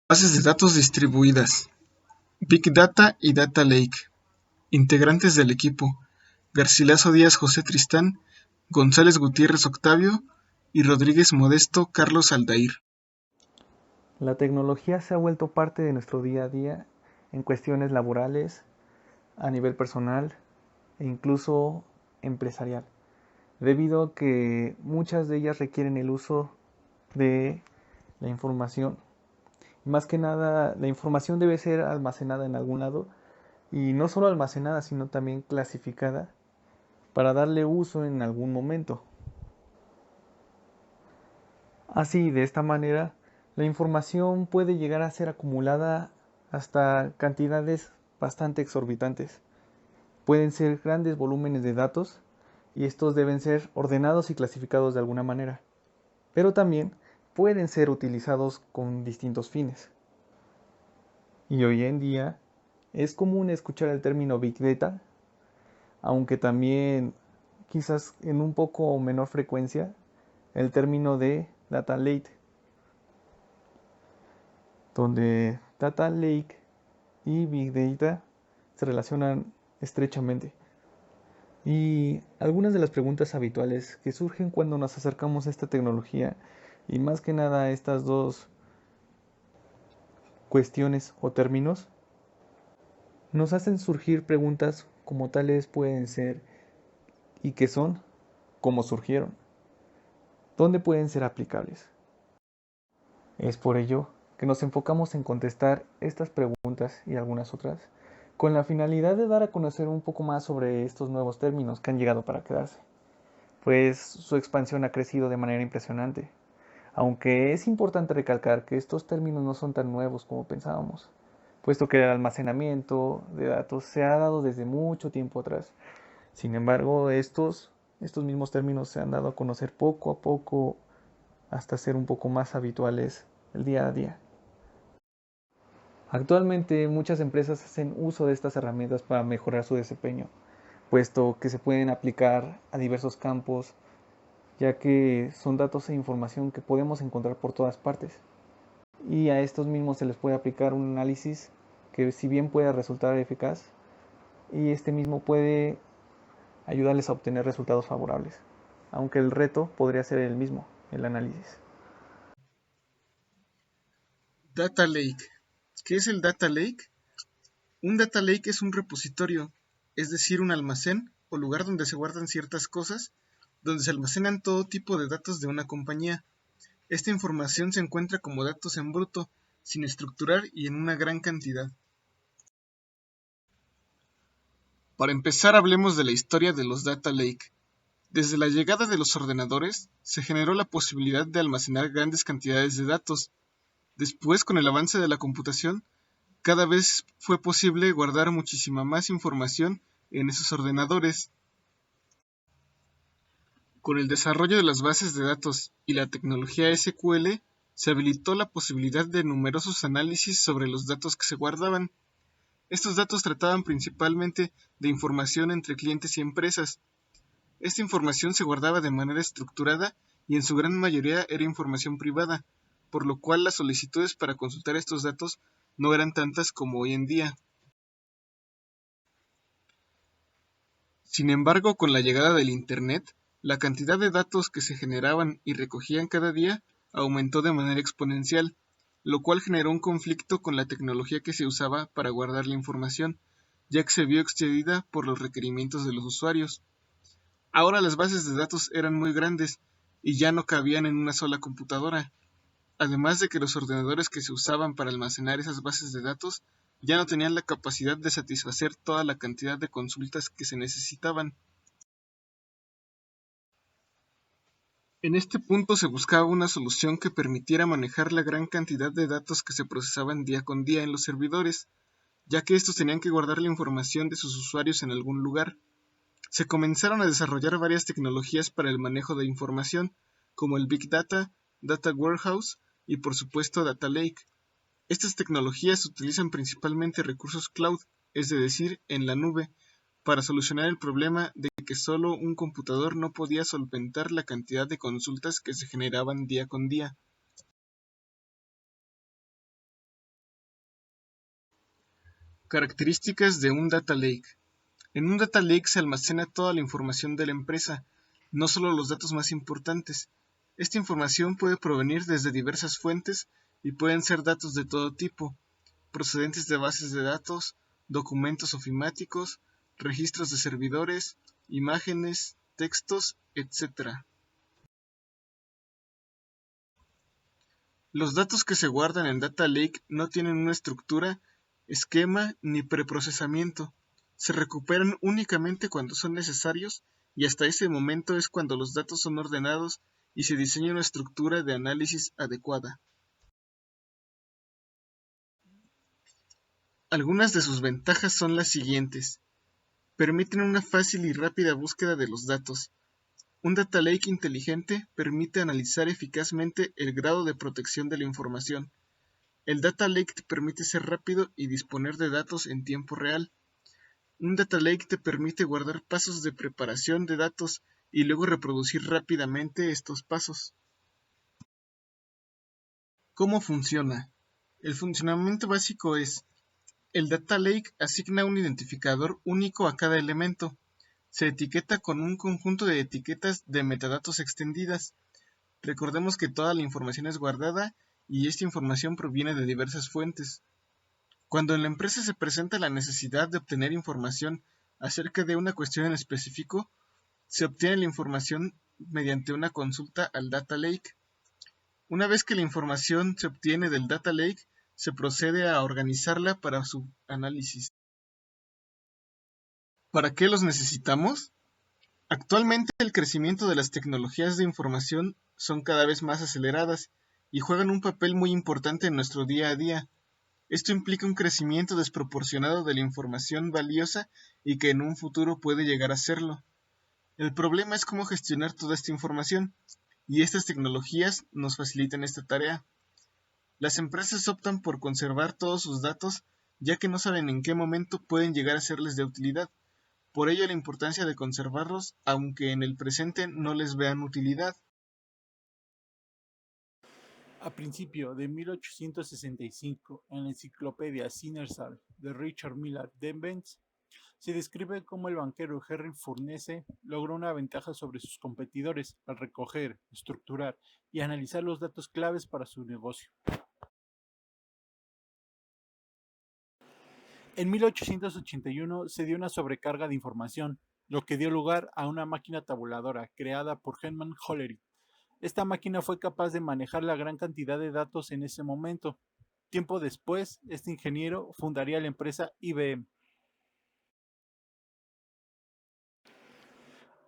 Bases de datos distribuidas, Big Data y Data Lake. Integrantes del equipo: Garcilaso Díaz José Tristán, González Gutiérrez Octavio y Rodríguez Modesto Carlos Aldair. La tecnología se ha vuelto parte de nuestro día a día en cuestiones laborales, a nivel personal e incluso empresarial, debido a que muchas de ellas requieren el uso de la información. Más que nada, la información debe ser almacenada en algún lado y no solo almacenada, sino también clasificada para darle uso en algún momento. Así, de esta manera, la información puede llegar a ser acumulada hasta cantidades bastante exorbitantes. Pueden ser grandes volúmenes de datos y estos deben ser ordenados y clasificados de alguna manera. Pero también pueden ser utilizados con distintos fines. Y hoy en día es común escuchar el término Big Data, aunque también quizás en un poco menor frecuencia el término de Data Lake, donde Data Lake y Big Data se relacionan estrechamente. Y algunas de las preguntas habituales que surgen cuando nos acercamos a esta tecnología, y más que nada a estas dos cuestiones o términos, nos hacen surgir preguntas como tales pueden ser ¿y qué son? ¿Cómo surgieron? ¿Dónde pueden ser aplicables? Es por ello que nos enfocamos en contestar estas preguntas y algunas otras con la finalidad de dar a conocer un poco más sobre estos nuevos términos que han llegado para quedarse, pues su expansión ha crecido de manera impresionante, aunque es importante recalcar que estos términos no son tan nuevos como pensábamos, puesto que el almacenamiento de datos se ha dado desde mucho tiempo atrás. Sin embargo, estos mismos términos se han dado a conocer poco a poco hasta ser un poco más habituales el día a día. Actualmente muchas empresas hacen uso de estas herramientas para mejorar su desempeño, puesto que se pueden aplicar a diversos campos, ya que son datos e información que podemos encontrar por todas partes. Y a estos mismos se les puede aplicar un análisis que si bien puede resultar eficaz, y este mismo puede ayudarles a obtener resultados favorables, aunque el reto podría ser el mismo, el análisis. Data Lake. ¿Qué es el Data Lake? Un Data Lake es un repositorio, es decir, un almacén o lugar donde se guardan ciertas cosas, donde se almacenan todo tipo de datos de una compañía. Esta información se encuentra como datos en bruto, sin estructurar y en una gran cantidad. Para empezar, hablemos de la historia de los Data Lake. Desde la llegada de los ordenadores, se generó la posibilidad de almacenar grandes cantidades de datos. Después, con el avance de la computación, cada vez fue posible guardar muchísima más información en esos ordenadores. Con el desarrollo de las bases de datos y la tecnología SQL, se habilitó la posibilidad de numerosos análisis sobre los datos que se guardaban. Estos datos trataban principalmente de información entre clientes y empresas. Esta información se guardaba de manera estructurada y en su gran mayoría era información privada, por lo cual las solicitudes para consultar estos datos no eran tantas como hoy en día. Sin embargo, con la llegada del Internet, la cantidad de datos que se generaban y recogían cada día aumentó de manera exponencial, lo cual generó un conflicto con la tecnología que se usaba para guardar la información, ya que se vio excedida por los requerimientos de los usuarios. Ahora las bases de datos eran muy grandes y ya no cabían en una sola computadora, además de que los ordenadores que se usaban para almacenar esas bases de datos ya no tenían la capacidad de satisfacer toda la cantidad de consultas que se necesitaban. En este punto se buscaba una solución que permitiera manejar la gran cantidad de datos que se procesaban día con día en los servidores, ya que estos tenían que guardar la información de sus usuarios en algún lugar. Se comenzaron a desarrollar varias tecnologías para el manejo de información, como el Big Data, Data Warehouse y por supuesto Data Lake. Estas tecnologías utilizan principalmente recursos cloud, es decir, en la nube, para solucionar el problema de que solo un computador no podía solventar la cantidad de consultas que se generaban día con día. Características de un data lake. En un data lake se almacena toda la información de la empresa, no solo los datos más importantes. Esta información puede provenir desde diversas fuentes y pueden ser datos de todo tipo, procedentes de bases de datos, documentos ofimáticos, registros de servidores, imágenes, textos, etc. Los datos que se guardan en Data Lake no tienen una estructura, esquema ni preprocesamiento. Se recuperan únicamente cuando son necesarios y hasta ese momento es cuando los datos son ordenados y se diseña una estructura de análisis adecuada. Algunas de sus ventajas son las siguientes. Permiten una fácil y rápida búsqueda de los datos. Un data lake inteligente permite analizar eficazmente el grado de protección de la información. El data lake te permite ser rápido y disponer de datos en tiempo real. Un data lake te permite guardar pasos de preparación de datos y luego reproducir rápidamente estos pasos. ¿Cómo funciona? El funcionamiento básico es: el data lake asigna un identificador único a cada elemento. Se etiqueta con un conjunto de etiquetas de metadatos extendidas. Recordemos que toda la información es guardada y esta información proviene de diversas fuentes. Cuando en la empresa se presenta la necesidad de obtener información acerca de una cuestión en específico, se obtiene la información mediante una consulta al data lake. Una vez que la información se obtiene del data lake, se procede a organizarla para su análisis. ¿Para qué los necesitamos? Actualmente el crecimiento de las tecnologías de información son cada vez más aceleradas y juegan un papel muy importante en nuestro día a día. Esto implica un crecimiento desproporcionado de la información valiosa y que en un futuro puede llegar a serlo. El problema es cómo gestionar toda esta información, y estas tecnologías nos facilitan esta tarea. Las empresas optan por conservar todos sus datos, ya que no saben en qué momento pueden llegar a serles de utilidad. Por ello la importancia de conservarlos, aunque en el presente no les vean utilidad. A principios de 1865, en la enciclopedia Cinersal de Richard Millard Devens, se describe cómo el banquero Henry Furness logró una ventaja sobre sus competidores al recoger, estructurar y analizar los datos claves para su negocio. En 1881 se dio una sobrecarga de información, lo que dio lugar a una máquina tabuladora creada por Herman Hollerith. Esta máquina fue capaz de manejar la gran cantidad de datos en ese momento. Tiempo después, este ingeniero fundaría la empresa IBM.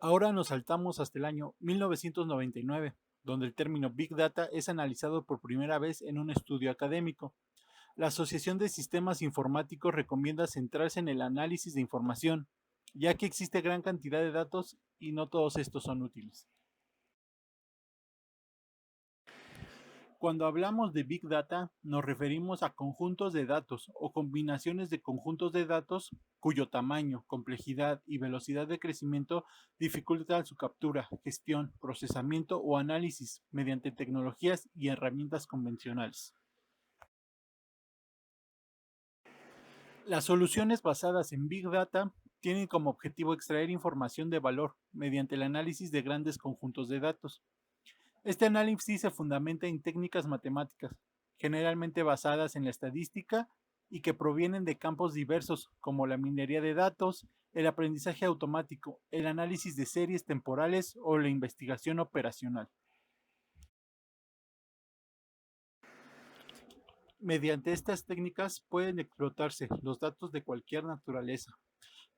Ahora nos saltamos hasta el año 1999, donde el término Big Data es analizado por primera vez en un estudio académico. La Asociación de Sistemas Informáticos recomienda centrarse en el análisis de información, ya que existe gran cantidad de datos y no todos estos son útiles. Cuando hablamos de Big Data, nos referimos a conjuntos de datos o combinaciones de conjuntos de datos cuyo tamaño, complejidad y velocidad de crecimiento dificultan su captura, gestión, procesamiento o análisis mediante tecnologías y herramientas convencionales. Las soluciones basadas en Big Data tienen como objetivo extraer información de valor mediante el análisis de grandes conjuntos de datos. Este análisis se fundamenta en técnicas matemáticas, generalmente basadas en la estadística y que provienen de campos diversos como la minería de datos, el aprendizaje automático, el análisis de series temporales o la investigación operacional. Mediante estas técnicas pueden explotarse los datos de cualquier naturaleza: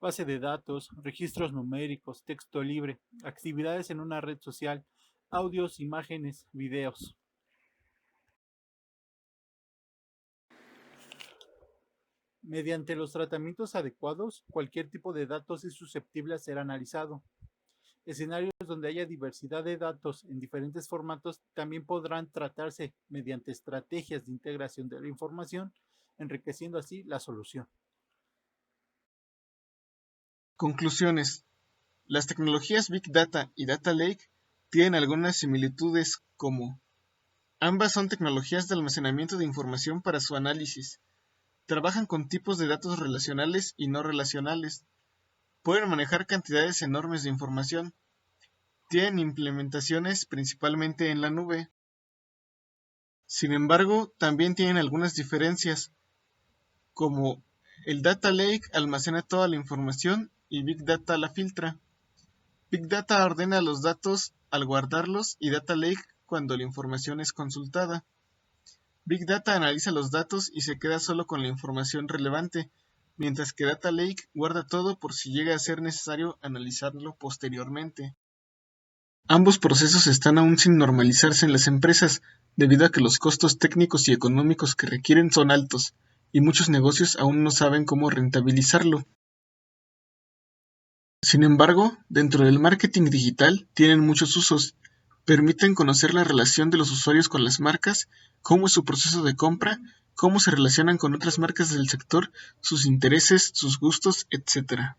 base de datos, registros numéricos, texto libre, actividades en una red social, audios, imágenes, videos. Mediante los tratamientos adecuados, cualquier tipo de datos es susceptible a ser analizado. Escenarios donde haya diversidad de datos en diferentes formatos también podrán tratarse mediante estrategias de integración de la información, enriqueciendo así la solución. Conclusiones. Las tecnologías Big Data y Data Lake tienen algunas similitudes como: ambas son tecnologías de almacenamiento de información para su análisis. Trabajan con tipos de datos relacionales y no relacionales. Pueden manejar cantidades enormes de información. Tienen implementaciones principalmente en la nube. Sin embargo, también tienen algunas diferencias, como el Data Lake almacena toda la información y Big Data la filtra. Big Data ordena los datos al guardarlos y Data Lake cuando la información es consultada. Big Data analiza los datos y se queda solo con la información relevante, mientras que Data Lake guarda todo por si llega a ser necesario analizarlo posteriormente. Ambos procesos están aún sin normalizarse en las empresas, debido a que los costos técnicos y económicos que requieren son altos, y muchos negocios aún no saben cómo rentabilizarlo. Sin embargo, dentro del marketing digital tienen muchos usos. Permiten conocer la relación de los usuarios con las marcas, cómo es su proceso de compra, cómo se relacionan con otras marcas del sector, sus intereses, sus gustos, etc.